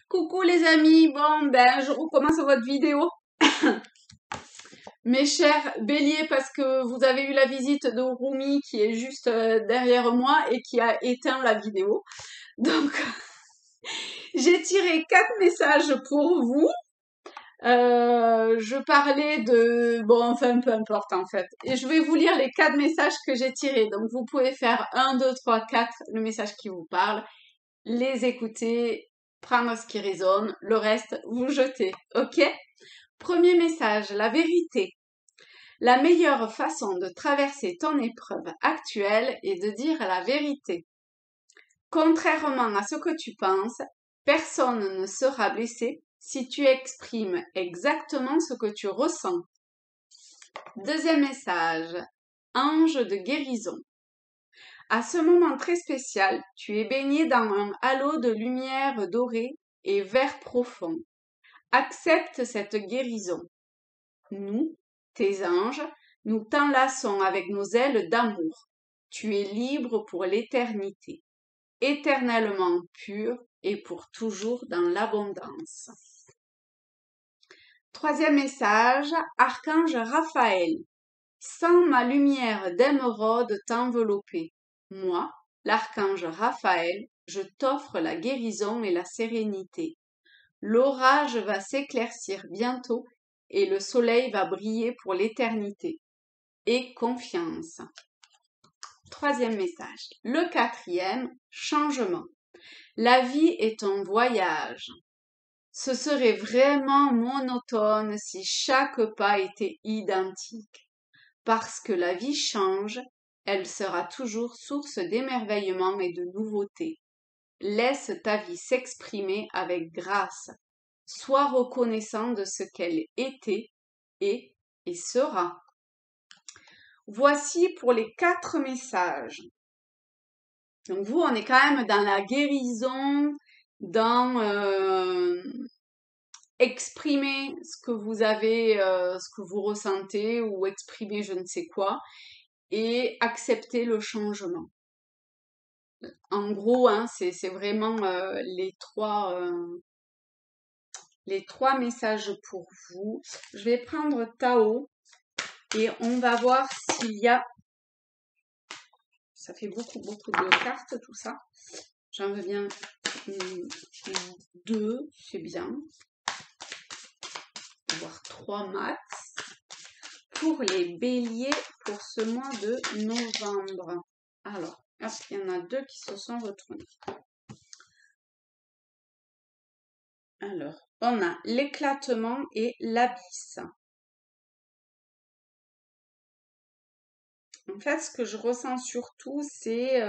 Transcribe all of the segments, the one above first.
Coucou les amis, bon ben je recommence votre vidéo. Mes chers béliers, parce que vous avez eu la visite de Rumi qui est juste derrière moi et qui a éteint la vidéo. Donc j'ai tiré 4 messages pour vous. Je parlais de... Bon, enfin, peu importe en fait. Et je vais vous lire les 4 messages que j'ai tirés. Donc vous pouvez faire 1, 2, 3, 4, le message qui vous parle, les écouter, prendre ce qui résonne, le reste, vous jetez. Ok? Premier message, la vérité. La meilleure façon de traverser ton épreuve actuelle est de dire la vérité. Contrairement à ce que tu penses, personne ne sera blessé si tu exprimes exactement ce que tu ressens. Deuxième message, ange de guérison. À ce moment très spécial, tu es baigné dans un halo de lumière dorée et vert profond. Accepte cette guérison. Nous, tes anges, nous t'enlaçons avec nos ailes d'amour. Tu es libre pour l'éternité, éternellement pur et pour toujours dans l'abondance. Troisième message, archange Raphaël. Sens ma lumière d'émeraude t'envelopper. Moi, l'archange Raphaël, je t'offre la guérison et la sérénité. L'orage va s'éclaircir bientôt et le soleil va briller pour l'éternité. Aie confiance. Troisième message. Le quatrième, changement. La vie est un voyage. Ce serait vraiment monotone si chaque pas était identique. Parce que la vie change, elle sera toujours source d'émerveillement et de nouveauté. Laisse ta vie s'exprimer avec grâce. Sois reconnaissant de ce qu'elle était, est et sera. Voici pour les 4 messages. Donc vous, on est quand même dans la guérison, dans exprimer ce que vous avez, ce que vous ressentez ou exprimer je ne sais quoi et accepter le changement. En gros, hein, c'est vraiment les trois messages pour vous. Je vais prendre Tao et on va voir s'il y a... Ça fait beaucoup de cartes tout ça. J'en veux bien 2, c'est bien. On va voir 3 max. Pour les béliers pour ce mois de novembre. Alors, hop, il y en a 2 qui se sont retournés. Alors, on a l'éclatement et l'abysse. En fait, ce que je ressens surtout, c'est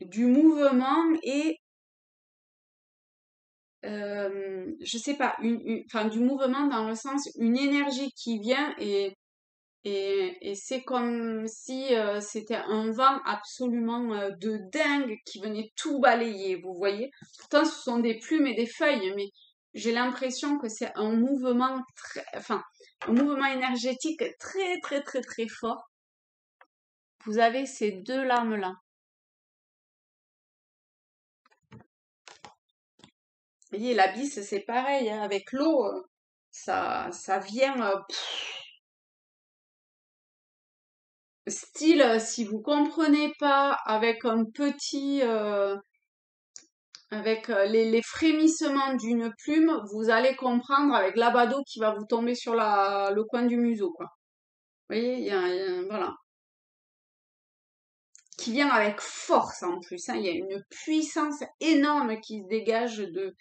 du mouvement et, je sais pas, enfin, du mouvement dans le sens, une énergie qui vient et c'est comme si c'était un vent absolument de dingue qui venait tout balayer, vous voyez. Pourtant, ce sont des plumes et des feuilles, mais j'ai l'impression que c'est un mouvement un mouvement énergétique très fort. Vous avez ces 2 lames-là. Vous voyez, l'abysse, c'est pareil, hein, avec l'eau, ça vient... style, si vous comprenez pas avec un petit... avec les frémissements d'une plume, vous allez comprendre avec l'abat-d'eau qui va vous tomber sur le coin du museau, quoi. Vous voyez, voilà. Qui vient avec force en plus, hein. Il y a une puissance énorme qui se dégage de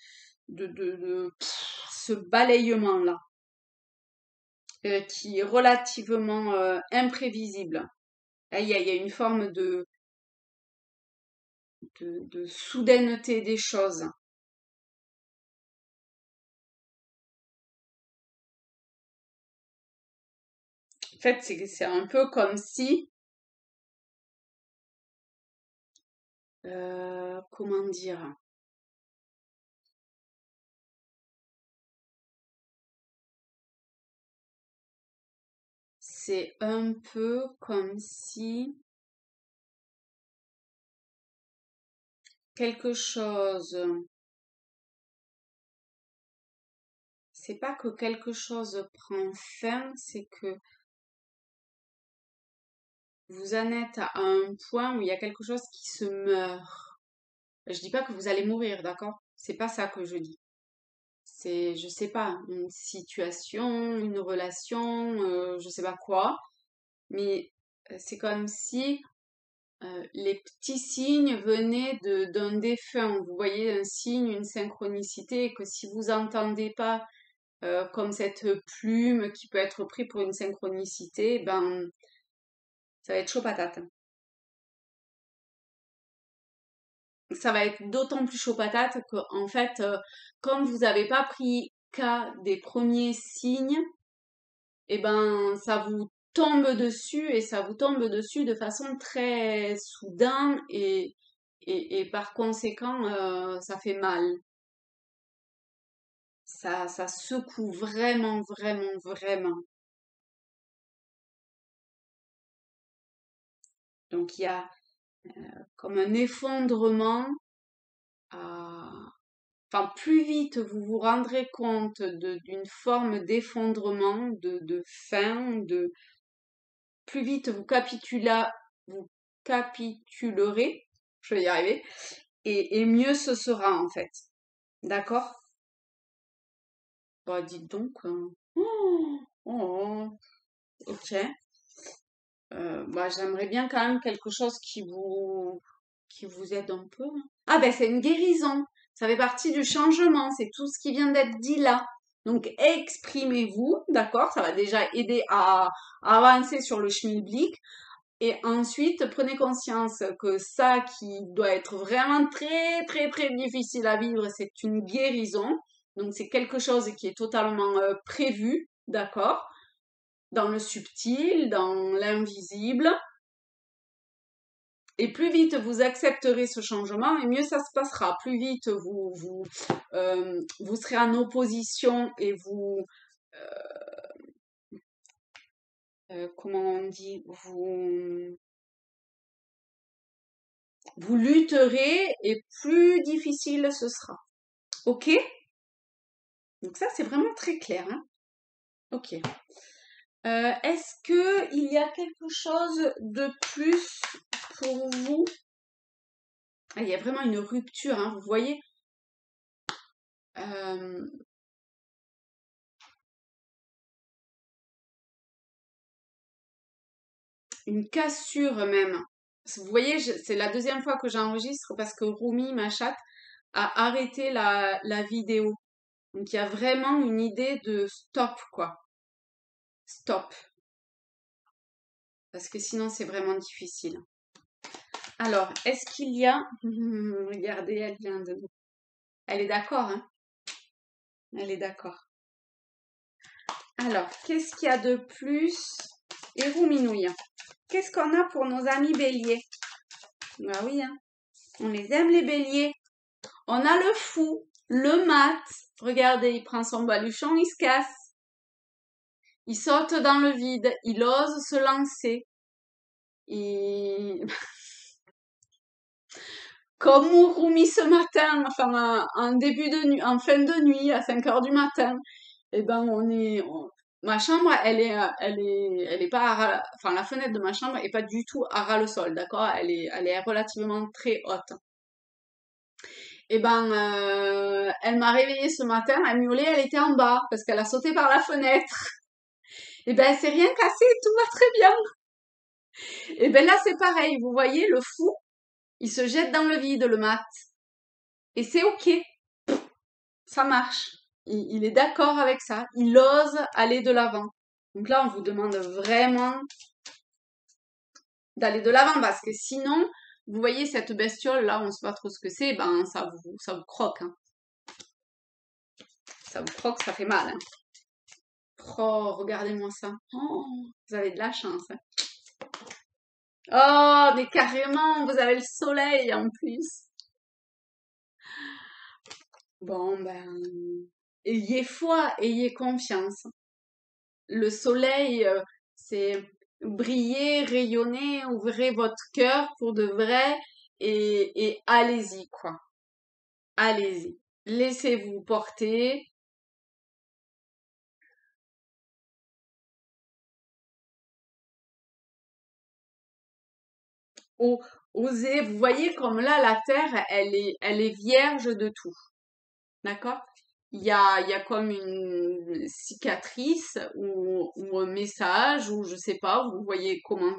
ce balayement-là, qui est relativement imprévisible. Là, il y a une forme de soudaineté des choses. En fait, c'est un peu comme si, comment dire, c'est un peu comme si quelque chose c'est pas que quelque chose prend fin, c'est que vous en êtes à un point où il y a quelque chose qui se meurt. Je dis pas que vous allez mourir, d'accord? C'est pas ça que je dis. C'est, je sais pas, une situation, une relation, je sais pas quoi, mais c'est comme si les petits signes venaient d'un défunt. Vous voyez un signe, une synchronicité, et que si vous entendez pas comme cette plume qui peut être prise pour une synchronicité, ben ça va être chaud patate. Ça va être d'autant plus chaud patate que en fait, comme vous n'avez pas pris cas des premiers signes, et ben ça vous tombe dessus et ça vous tombe dessus de façon très soudain et par conséquent ça fait mal. Ça secoue vraiment, vraiment, vraiment. Donc il y a comme un effondrement. Enfin, plus vite vous vous rendrez compte d'une forme d'effondrement, de fin, plus vite vous capitulerez, je vais y arriver, et mieux ce sera en fait. D'accord? Bah, dites donc. Oh, oh, ok. Bah, j'aimerais bien quand même quelque chose qui vous aide un peu, hein. Ah ben c'est une guérison. Ça fait partie du changement. C'est tout ce qui vient d'être dit là. Donc exprimez-vous, d'accord? Ça va déjà aider à avancer sur le schmilblick. Et ensuite, prenez conscience que ça qui doit être vraiment très, très, très difficile à vivre, c'est une guérison. Donc, c'est quelque chose qui est totalement prévu, d'accord? Dans le subtil, dans l'invisible. Et plus vite vous accepterez ce changement, et mieux ça se passera. Plus vite vous serez en opposition et comment on dit, vous lutterez et plus difficile ce sera. Ok? Donc ça, c'est vraiment très clair, hein? Ok. Est-ce que il y a quelque chose de plus pour vous? Ah, il y a vraiment une rupture, hein, vous voyez? Euh, une cassure même. Vous voyez, c'est la deuxième fois que j'enregistre parce que Rumi, ma chatte, a arrêté la vidéo. Donc il y a vraiment une idée de stop, quoi. Stop. Parce que sinon c'est vraiment difficile. Alors, est-ce qu'il y a... Regardez, elle vient de... Elle est d'accord, hein? Elle est d'accord. Alors, qu'est-ce qu'il y a de plus? Et Rouminouille. Qu'est-ce qu'on a pour nos amis béliers? Bah oui, hein. On les aime, les béliers. On a le fou, le mat. Regardez, il prend son baluchon, il se casse. Il saute dans le vide. Il ose se lancer. Il... Comme Rumi ce matin, enfin, en début de nuit, en fin de nuit, à 5 heures du matin. Eh ben, ma chambre, elle est pas enfin, la fenêtre de ma chambre est pas du tout à ras le sol, d'accord? Elle est relativement très haute. Eh ben, elle m'a réveillée ce matin, elle miaulait, elle était en bas, parce qu'elle a sauté par la fenêtre. Eh ben, elle s'est rien cassé, tout va très bien. Eh ben là, c'est pareil, vous voyez, le fou, il se jette dans le vide, le mat. Et c'est ok, ça marche. Il est d'accord avec ça, il ose aller de l'avant. Donc là, on vous demande vraiment d'aller de l'avant parce que sinon, vous voyez cette bestiole là, on sait pas trop ce que c'est, ben ça vous croque, hein. Ça vous croque, ça fait mal, hein. Oh, regardez-moi ça. Oh, vous avez de la chance, hein. Oh, mais carrément, vous avez le soleil en plus. Bon, ben, ayez foi, ayez confiance. Le soleil, c'est briller, rayonner, ouvrez votre cœur pour de vrai et allez-y, quoi. Allez-y. Laissez-vous porter. o- oser. Vous voyez comme là, la terre, elle est vierge de tout. D'accord? Il y a comme une cicatrice ou un message ou je sais pas, vous voyez comment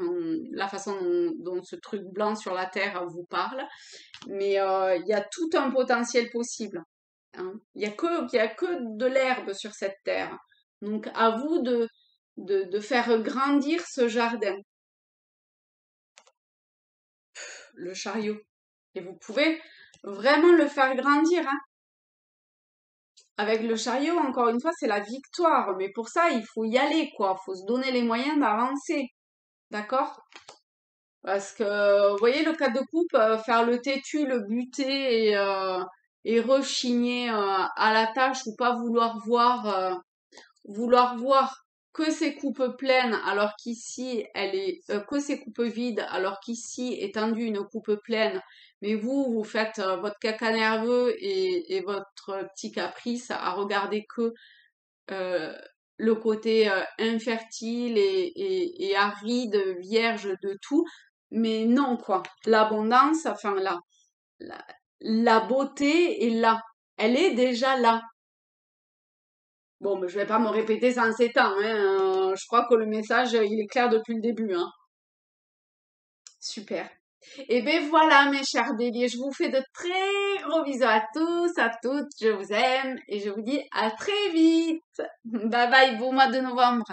la façon dont ce truc blanc sur la terre vous parle, mais il y a tout un potentiel possible. Hein. Il y a que de l'herbe sur cette terre. Donc à vous de faire grandir ce jardin, le chariot. Et vous pouvez vraiment le faire grandir, hein. Avec le chariot, encore une fois, c'est la victoire. Mais pour ça, il faut y aller, quoi. Faut se donner les moyens d'avancer. D'accord? Parce que, vous voyez, le cas de coupe, faire le têtu, le buter et rechigner à la tâche ou pas vouloir voir que ses coupes pleines alors qu'ici elle est que ses coupes vides alors qu'ici est tendue une coupe pleine, mais vous faites votre caca nerveux et votre petit caprice à regarder que euh, le côté infertile et aride, vierge de tout. Mais non, quoi. L'abondance, enfin la, la beauté est là. Elle est déjà là. Bon, mais je vais pas me répéter 107 ans, hein. Je crois que le message, il est clair depuis le début, hein. Super. Et ben voilà, mes chers béliers, je vous fais de très gros bisous à tous, à toutes. Je vous aime et je vous dis à très vite. Bye bye, bon mois de novembre.